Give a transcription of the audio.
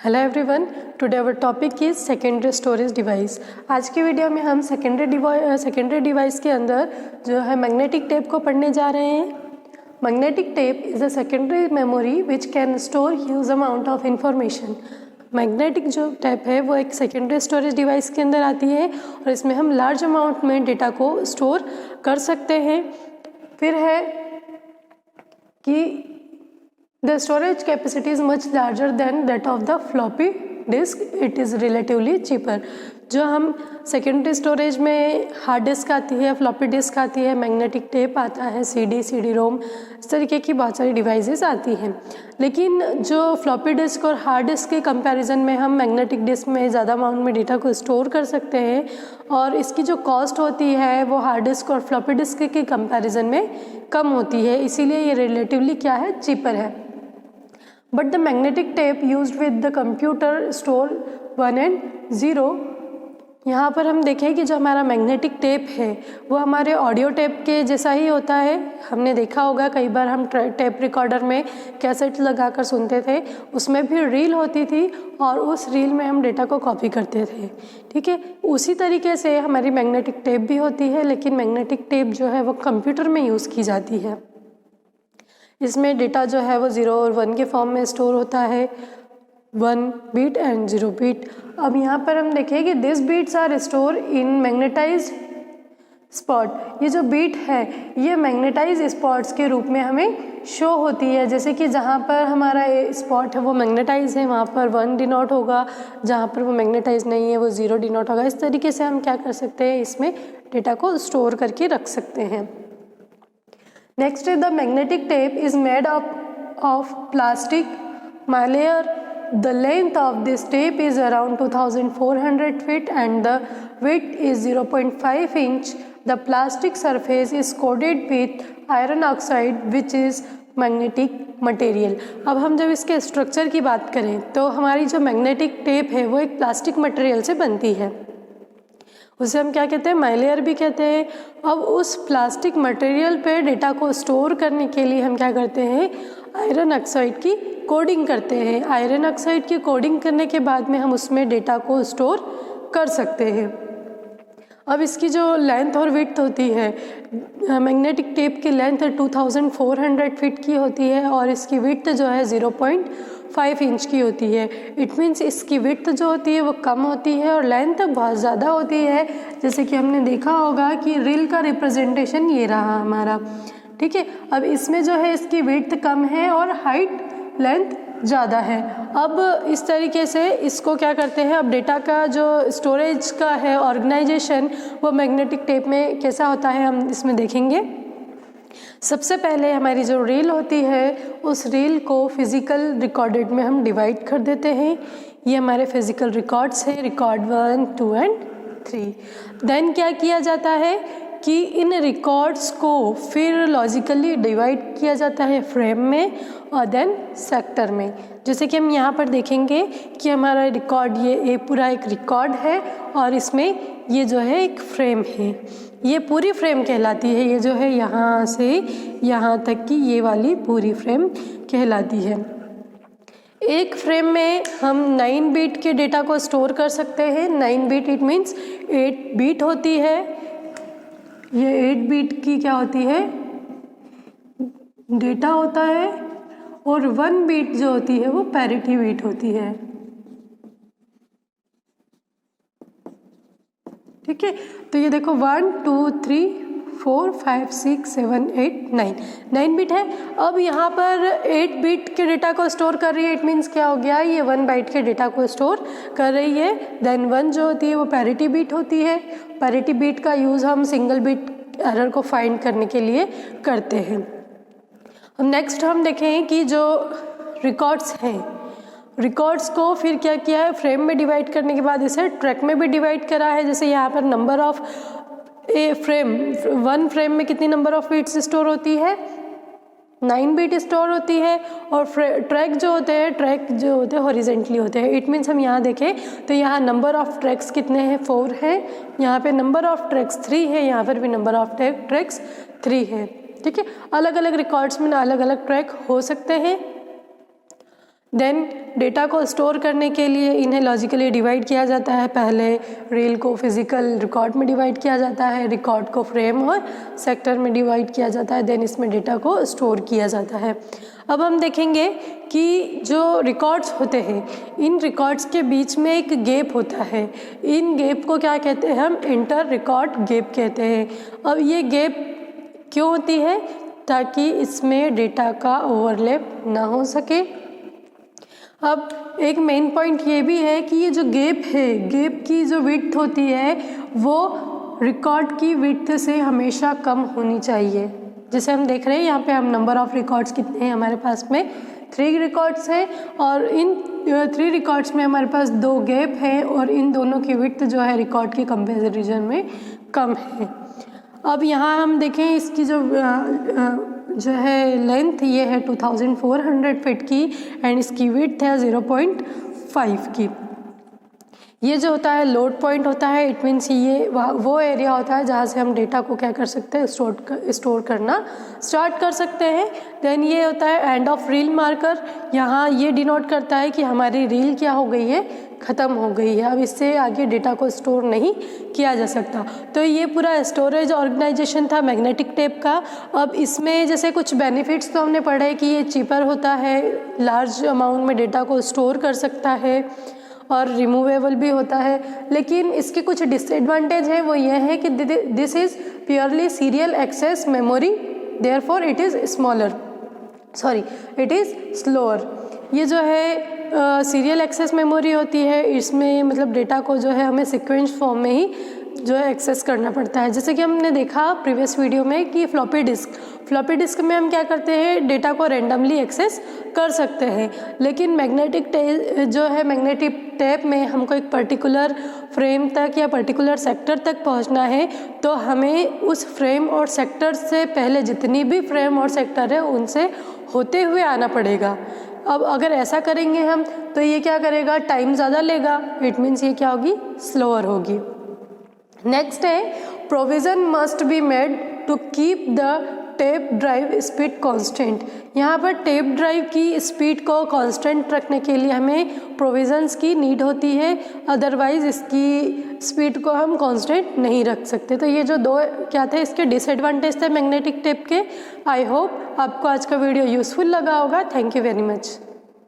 Hello everyone, today our topic is secondary storage device. आज की video में हम सेकेंडरी डिवाइस के अंदर जो है मैग्नेटिक टेप को पढ़ने जा रहे हैं। Magnetic tape is a secondary memory which can store huge amount of information. Magnetic जो टेप है वो एक सेकेंडरी स्टोरेज डिवाइस के अंदर आती है और इसमें हम लार्ज अमाउंट में डेटा को स्टोर कर सकते हैं। फिर है कि the storage capacity is much larger than that of the floppy disk. It is relatively cheaper. जो हम सेकेंडरी स्टोरेज में हार्ड डिस्क आती है, फ्लॉपी डिस्क आती है, मैग्नेटिक टेप आता है, CD रोम, इस तरीके की बहुत सारी डिवाइसेस आती हैं। लेकिन जो फ्लॉपी डिस्क और हार्ड डिस्क के कंपैरिजन में हम मैग्नेटिक डिस्क में ज़्यादा अमाउंट में डेटा को स्टोर कर सकते हैं और इसकी जो कॉस्ट होती है वो हार्ड डिस्क और फ्लॉपी डिस्क के कंपैरिजन में कम होती है, इसीलिए ये रिलेटिवली क्या है, चीपर है। But the magnetic tape used with the computer store 1 and 0। यहाँ पर हम देखें कि जो हमारा मैग्नेटिक टेप है वो हमारे ऑडियो टेप के जैसा ही होता है। हमने देखा होगा कई बार हम टेप रिकॉर्डर में कैसेट लगाकर सुनते थे, उसमें भी रील होती थी और उस रील में हम डेटा को कॉपी करते थे। ठीक है, उसी तरीके से हमारी मैग्नेटिक टेप भी होती है, लेकिन मैग्नेटिक टेप जो है वो कंप्यूटर में यूज़ की जाती है। इसमें डेटा जो है वो 0 और 1 के फॉर्म में स्टोर होता है, 1 बीट एंड 0 बीट। अब यहाँ पर हम देखें कि this bits are store in magnetised spot. ये जो बीट है ये मैग्नेटाइज स्पॉट्स के रूप में हमें शो होती है। जैसे कि जहाँ पर हमारा स्पॉट है वो मैग्नेटाइज है वहाँ पर 1 डिनोट होगा, जहाँ पर वो मैग्नेटाइज नहीं है वो 0 डिनोट होगा। इस तरीके से हम क्या कर सकते हैं, इसमें डेटा को स्टोर करके रख सकते हैं। Next is the magnetic tape is made up of plastic malleer. The length of this tape is around 2400 feet and the width is 0.5 inch. The plastic surface is coated with iron oxide which is magnetic material। अब हम जब इसके structure की बात करें तो हमारी जो मैग्नेटिक टेप है वो एक प्लास्टिक मटेरियल से बनती है, उसे हम क्या कहते हैं, माइलेयर भी कहते हैं। अब उस प्लास्टिक मटेरियल पे डेटा को स्टोर करने के लिए हम क्या करते हैं, आयरन ऑक्साइड की कोडिंग करते हैं। आयरन ऑक्साइड की कोडिंग करने के बाद में हम उसमें डेटा को स्टोर कर सकते हैं। अब इसकी जो लेंथ और विड्थ होती है, मैग्नेटिक टेप की लेंथ 2400 फीट की होती है और इसकी विड्थ जो है 0.5 इंच की होती है। इट मीन्स इसकी विड्थ जो होती है वो कम होती है और लेंथ बहुत ज़्यादा होती है। जैसे कि हमने देखा होगा कि रील का रिप्रेजेंटेशन ये रहा हमारा। ठीक है, अब इसमें जो है इसकी विड्थ कम है और हाइट लेंथ ज़्यादा है। अब इस तरीके से इसको क्या करते हैं, अब डेटा का जो स्टोरेज का है ऑर्गेनाइजेशन वो मैग्नेटिक टेप में कैसा होता है हम इसमें देखेंगे। सबसे पहले हमारी जो रील होती है उस रील को फिज़िकल रिकॉर्डेड में हम डिवाइड कर देते हैं। ये हमारे फिज़िकल रिकॉर्ड्स हैं, रिकॉर्ड 1, 2 एंड 3। देन क्या किया जाता है कि इन रिकॉर्ड्स को फिर लॉजिकली डिवाइड किया जाता है फ्रेम में और देन सेक्टर में। जैसे कि हम यहाँ पर देखेंगे कि हमारा रिकॉर्ड ये पूरा एक रिकॉर्ड है और इसमें ये जो है एक फ्रेम है, ये पूरी फ्रेम कहलाती है। ये जो है यहाँ से यहाँ तक की ये वाली पूरी फ्रेम कहलाती है। एक फ्रेम में हम 9 बीट के डेटा को स्टोर कर सकते हैं। 9 बीट इट मीन्स 8 बीट होती है। ये 8 बीट की क्या होती है, डेटा होता है और 1 बीट जो होती है वो पैरिटी बीट होती है। ठीक है, तो ये देखो 1 2 3 4 5 6 7 8 9 बीट है। अब यहाँ पर 8 बीट के डेटा को स्टोर कर रही है। इट मीन्स क्या हो गया, ये 1 बाइट के डेटा को स्टोर कर रही है। देन 1 जो होती है वो पैरिटी बीट होती है। पैरिटी बीट का यूज़ हम सिंगल बीट एरर को फाइंड करने के लिए करते हैं। अब नेक्स्ट हम देखें कि जो रिकॉर्ड्स हैं, रिकॉर्ड्स को फिर क्या किया है, फ्रेम में डिवाइड करने के बाद इसे ट्रैक में भी डिवाइड करा है। जैसे यहाँ पर नंबर ऑफ फ्रेम, 1 फ्रेम में कितनी नंबर ऑफ बीट्स स्टोर होती है, 9 बीट स्टोर होती है। और ट्रैक जो होते हैं हॉरिजेंटली होते हैं। इट मीन्स हम यहाँ देखें तो यहाँ नंबर ऑफ ट्रैक्स कितने हैं, 4 हैं। यहाँ पे नंबर ऑफ ट्रैक्स 3 है, यहाँ पर भी नंबर ऑफ ट्रैक्स 3 है। ठीक है, अलग अलग रिकॉर्ड्स में अलग अलग ट्रैक हो सकते हैं। देन डेटा को स्टोर करने के लिए इन्हें लॉजिकली डिवाइड किया जाता है। पहले रील को फिजिकल रिकॉर्ड में डिवाइड किया जाता है, रिकॉर्ड को फ्रेम और सेक्टर में डिवाइड किया जाता है, देन इसमें डेटा को स्टोर किया जाता है। अब हम देखेंगे कि जो रिकॉर्ड्स होते हैं, इन रिकॉर्ड्स के बीच में एक गैप होता है। इन गैप को क्या कहते हैं हम? इंटर रिकॉर्ड गैप कहते हैं। अब ये गैप क्यों होती है? ताकि इसमें डेटा का ओवरलैप ना हो सके। अब एक मेन पॉइंट ये भी है कि ये जो गैप है, गैप की जो विड्थ होती है वो रिकॉर्ड की विड्थ से हमेशा कम होनी चाहिए। जैसे हम देख रहे हैं यहाँ पे हम नंबर ऑफ़ रिकॉर्ड्स कितने हैं हमारे पास में, 3 रिकॉर्ड्स हैं और इन 3 रिकॉर्ड्स में हमारे पास 2 गैप हैं और इन दोनों की विड्थ जो है रिकॉर्ड की कंपैरिजन में कम है। अब यहाँ हम देखें इसकी जो है लेंथ ये है 2400 फीट की एंड इसकी विड्थ है 0.5 की। ये जो होता है लोड पॉइंट होता है, इट मीन्स ये वो एरिया होता है जहाँ से हम डेटा को क्या कर सकते हैं? स्टोर करना स्टार्ट कर सकते हैं। देन ये होता है एंड ऑफ रील मार्कर। यहाँ ये डिनोट करता है कि हमारी रील क्या हो गई है? ख़त्म हो गई है। अब इससे आगे डेटा को स्टोर नहीं किया जा सकता। तो ये पूरा स्टोरेज ऑर्गेनाइजेशन था मैग्नेटिक टेप का। अब इसमें जैसे कुछ बेनिफिट्स तो हमने पढ़े कि ये चीपर होता है, लार्ज अमाउंट में डेटा को स्टोर कर सकता है और रिमूवेबल भी होता है, लेकिन इसके कुछ डिसएडवांटेज हैं। वो ये है कि this is purely serial access memory, therefore it is slower. ये जो है सीरियल एक्सेस मेमोरी होती है, इसमें मतलब डेटा को जो है हमें सीक्वेंस फॉर्म में ही जो है एक्सेस करना पड़ता है। जैसे कि हमने देखा प्रीवियस वीडियो में कि फ्लॉपी डिस्क में हम क्या करते हैं? डेटा को रैंडमली एक्सेस कर सकते हैं, लेकिन मैग्नेटिक टेप में हमको एक पर्टिकुलर फ्रेम तक या पर्टिकुलर सेक्टर तक पहुंचना है, तो हमें उस फ्रेम और सेक्टर से पहले जितनी भी फ्रेम और सेक्टर है उनसे होते हुए आना पड़ेगा। अब अगर ऐसा करेंगे हम तो ये क्या करेगा? टाइम ज़्यादा लेगा, इट मीन्स ये क्या होगी? स्लोअर होगी। नेक्स्ट है provision must be made to keep the tape drive speed constant. यहाँ पर टेप ड्राइव की स्पीड को कांस्टेंट रखने के लिए हमें प्रोविज़न्स की नीड होती है, अदरवाइज़ इसकी स्पीड को हम कांस्टेंट नहीं रख सकते। तो ये जो 2 क्या थे इसके डिसएडवांटेज थे मैग्नेटिक टेप के। आई होप आपको आज का वीडियो यूज़फुल लगा होगा। Thank you very much.